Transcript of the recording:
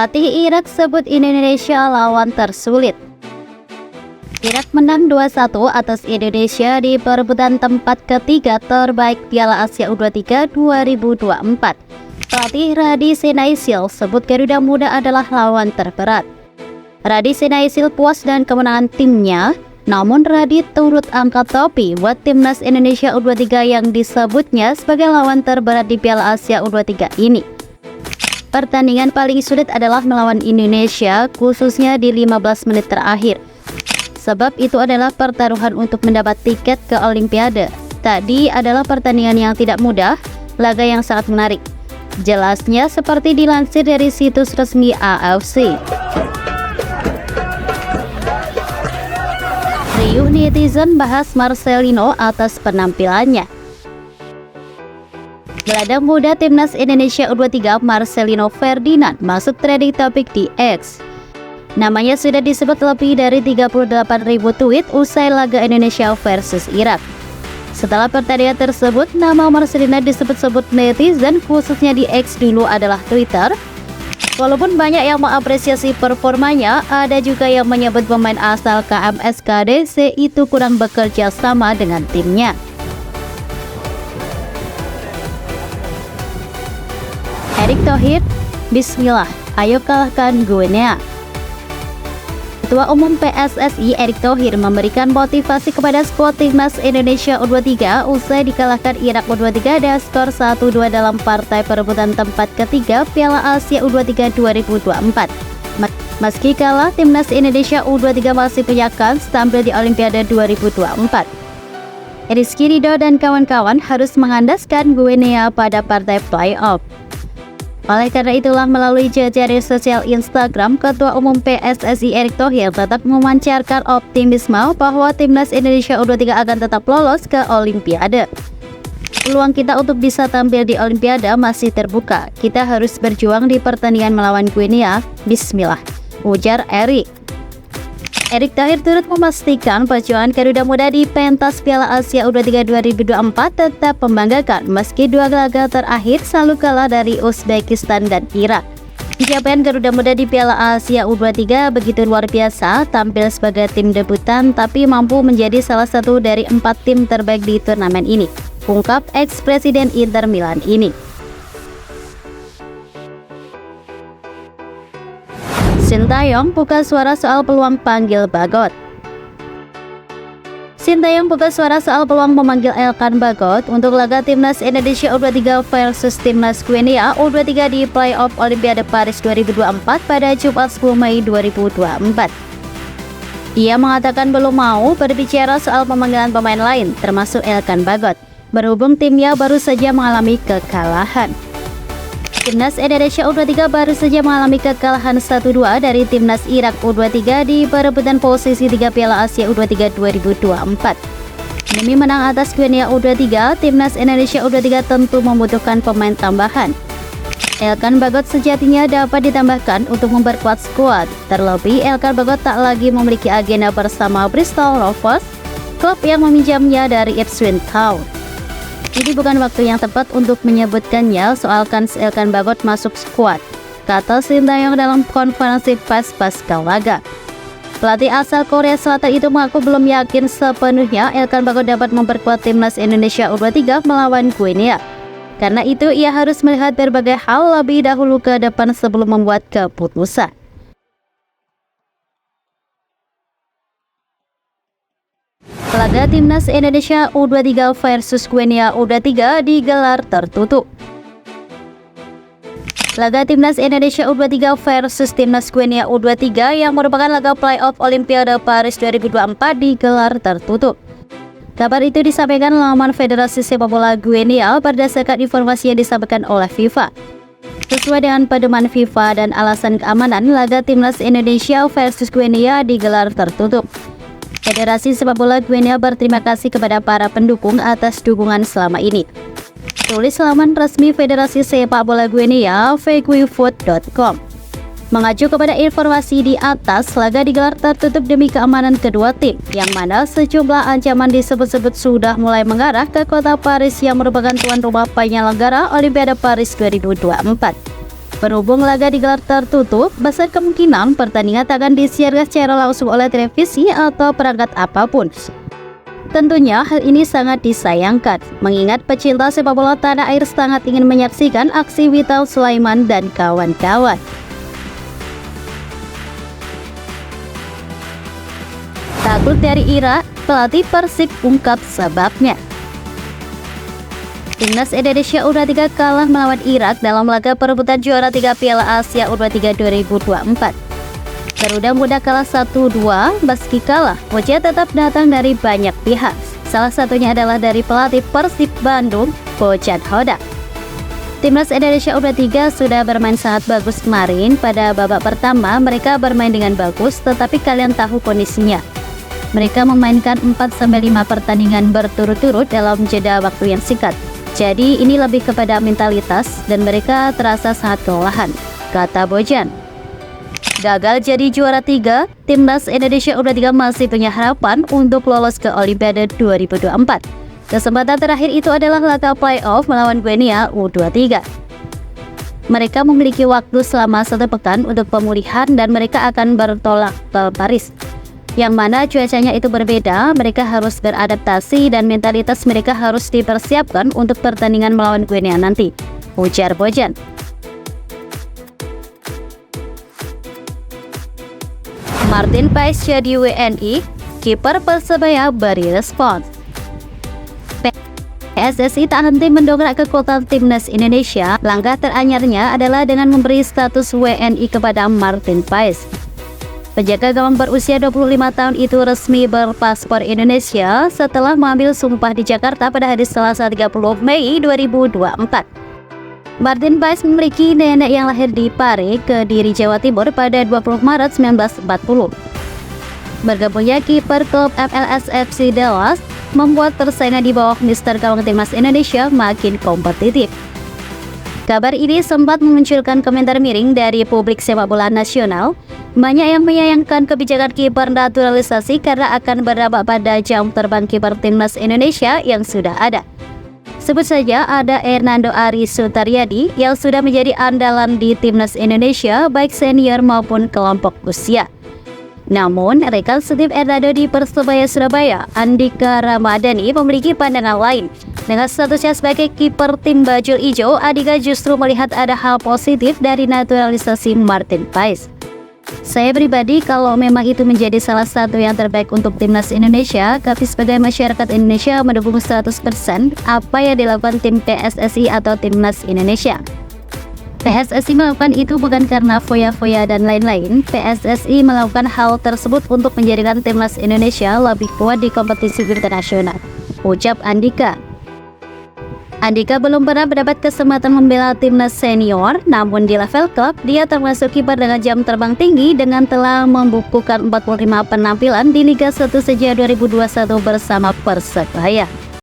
Pelatih Irak sebut Indonesia lawan tersulit. Irak menang 2-1 atas Indonesia di perebutan tempat ketiga terbaik Piala Asia U23 2024. Pelatih Radi Senaisil sebut Garuda Muda adalah lawan terberat. Radi Senaisil puas dengan kemenangan timnya, namun Radi turut angkat topi buat timnas Indonesia U23 yang disebutnya sebagai lawan terberat di Piala Asia U23 ini. Pertandingan paling sulit adalah melawan Indonesia, khususnya di 15 menit terakhir. Sebab itu adalah pertaruhan untuk mendapat tiket ke Olimpiade. Tadi adalah pertandingan yang tidak mudah, laga yang sangat menarik. Jelasnya seperti dilansir dari situs resmi AFC. Riuh netizen bahas Marcelino atas penampilannya. Gelandang muda timnas Indonesia U23 Marcelino Ferdinand masuk trending topik di X. Namanya sudah disebut lebih dari 38.000 tweet usai laga Indonesia versus Irak. Setelah pertandingan tersebut, nama Marcelino disebut-sebut netizen, khususnya di X dulu adalah Twitter. Walaupun banyak yang mengapresiasi performanya, ada juga yang menyebut pemain asal KMSKDC itu kurang bekerja sama dengan timnya. Erick Thohir, Bismillah, ayo kalahkan Guinea. Ketua Umum PSSI Erick Thohir memberikan motivasi kepada skuad timnas Indonesia U23 usai dikalahkan Irak U23 dengan skor 1-2 dalam partai perebutan tempat ketiga Piala Asia U23 2024. Meski kalah, timnas Indonesia U23 masih punya kans tampil di Olimpiade 2024. Rizky Ridho dan kawan-kawan harus mengandaskan Guinea pada partai playoff. Oleh karena itulah, melalui jejaring sosial Instagram, Ketua Umum PSSI Erick Thohir tetap memancarkan optimisme bahwa timnas Indonesia U23 akan tetap lolos ke Olimpiade. Peluang kita untuk bisa tampil di Olimpiade masih terbuka. Kita harus berjuang di pertandingan melawan Guinea. Bismillah, ujar Erick. Erick Thohir turut memastikan perjuangan Garuda Muda di pentas Piala Asia U23 2024 tetap membanggakan meski dua laga terakhir selalu kalah dari Uzbekistan dan Irak. Pencapaian Garuda Muda di Piala Asia U23 begitu luar biasa, tampil sebagai tim debutan tapi mampu menjadi salah satu dari 4 tim terbaik di turnamen ini, ungkap ex-presiden Inter Milan ini. Sintayong buka suara soal peluang panggil Bagot. Sintayong buka suara soal peluang memanggil Elkan Bagot untuk laga timnas Indonesia U23 versus timnas Guinea U23 di playoff Olimpiade Paris 2024 pada Jumat 10 Mei 2024. Ia mengatakan belum mau berbicara soal pemanggilan pemain lain, termasuk Elkan Bagot, berhubung timnya baru saja mengalami kekalahan. Timnas Indonesia U23 baru saja mengalami kekalahan 1-2 dari timnas Irak U23 di perebutan posisi 3 Piala Asia U23 2024. Demi menang atas Guinea U23, timnas Indonesia U23 tentu membutuhkan pemain tambahan. Elkan Bagot sejatinya dapat ditambahkan untuk memperkuat skuad. Terlebih, Elkan Bagot tak lagi memiliki agenda bersama Bristol Rovers, klub yang meminjamnya dari Ipswich Town. Ini bukan waktu yang tepat untuk menyebutkannya soal kans Elkan Bagot masuk skuad, kata Sintayong dalam konferensi pers pasca laga. Pelatih asal Korea Selatan itu mengaku belum yakin sepenuhnya Elkan Bagot dapat memperkuat timnas Indonesia U23 melawan Guinea. Karena itu ia harus melihat berbagai hal lebih dahulu ke depan sebelum membuat keputusan. Laga timnas Indonesia U23 versus Guinea U23 digelar tertutup. Laga timnas Indonesia U23 versus timnas Guinea U23 yang merupakan laga playoff Olimpiade Paris 2024 digelar tertutup. Kabar itu disampaikan laman Federasi Sepak Bola Guinea berdasarkan informasi yang disampaikan oleh FIFA. Sesuai dengan pedoman FIFA dan alasan keamanan, laga timnas Indonesia versus Guinea digelar tertutup. Federasi Sepak Bola Guinea berterima kasih kepada para pendukung atas dukungan selama ini. Tulis laman resmi Federasi Sepak Bola Guinea, feguifoot.com. Mengacu kepada informasi di atas, laga digelar tertutup demi keamanan kedua tim, yang mana sejumlah ancaman disebut-sebut sudah mulai mengarah ke kota Paris yang merupakan tuan rumah penyelenggara Olimpiade Paris 2024. Berhubung laga digelar tertutup, besar kemungkinan pertandingan akan disiarkan secara langsung oleh televisi atau perangkat apapun. Tentunya hal ini sangat disayangkan, mengingat pecinta sepak bola tanah air sangat ingin menyaksikan aksi Witan Sulaiman dan kawan-kawan. Takut dari Irak, pelatih Persik ungkap sebabnya. Timnas Indonesia U23 kalah melawan Irak dalam laga perebutan juara 3 Piala Asia U23 2024. Garuda Muda kalah 1-2, meski kalah, pujian tetap datang dari banyak pihak. Salah satunya adalah dari pelatih Persib Bandung, Bojan Hodak. Timnas Indonesia U23 sudah bermain sangat bagus kemarin. Pada babak pertama, mereka bermain dengan bagus, tetapi kalian tahu kondisinya. Mereka memainkan 4-5 pertandingan berturut-turut dalam jeda waktu yang singkat. Jadi ini lebih kepada mentalitas dan mereka terasa sangat kelelahan, kata Bojan. Gagal jadi juara 3, Timnas Indonesia U23 masih punya harapan untuk lolos ke Olimpiade 2024. Kesempatan terakhir itu adalah laga playoff melawan Guinea U23. Mereka memiliki waktu selama 1 pekan untuk pemulihan dan mereka akan bertolak ke Paris, yang mana cuacanya itu berbeda. Mereka harus beradaptasi dan mentalitas mereka harus dipersiapkan untuk pertandingan melawan Guinea nanti, ujar Bojan. Martin Paes jadi WNI, kiper Persebaya beri respons. PSSI tak henti mendongkrak kekuatan Timnas Indonesia. Langkah teranyarnya adalah dengan memberi status WNI kepada Martin Paes. Penjaga gawang berusia 25 tahun itu resmi berpaspor Indonesia setelah mengambil sumpah di Jakarta pada hari Selasa 30 Mei 2024. Martin Paes memiliki nenek yang lahir di Pare, Kediri, Jawa Timur pada 20 Maret 1940. Bergabungnya kiper klub MLS FC Dallas membuat persaingan di bawah mister gawang Timnas Indonesia makin kompetitif. Kabar ini sempat memunculkan komentar miring dari publik sepak bola nasional. Banyak yang menyayangkan kebijakan kiper naturalisasi karena akan berdampak pada jam terbang kiper Timnas Indonesia yang sudah ada. Sebut saja ada Hernando Ari Sutaryadi yang sudah menjadi andalan di Timnas Indonesia baik senior maupun kelompok usia. Namun, rekan setim Hernando di Persebaya Surabaya, Andika Ramadhani, memiliki pandangan lain. Dengan statusnya sebagai kiper tim Bajul Ijo, Andika justru melihat ada hal positif dari naturalisasi Martin Paes. Saya pribadi, kalau memang itu menjadi salah satu yang terbaik untuk Timnas Indonesia, kami sebagai masyarakat Indonesia mendukung 100% apa yang dilakukan tim PSSI atau Timnas Indonesia. PSSI melakukan itu bukan karena foya-foya dan lain-lain. PSSI melakukan hal tersebut untuk menjadikan Timnas Indonesia lebih kuat di kompetisi internasional, ucap Andika. Andika belum pernah mendapat kesempatan membela timnas senior, namun di level klub, dia termasuk kiper dengan jam terbang tinggi dengan telah membukukan 45 penampilan di Liga 1 sejak 2021 bersama Persebaya.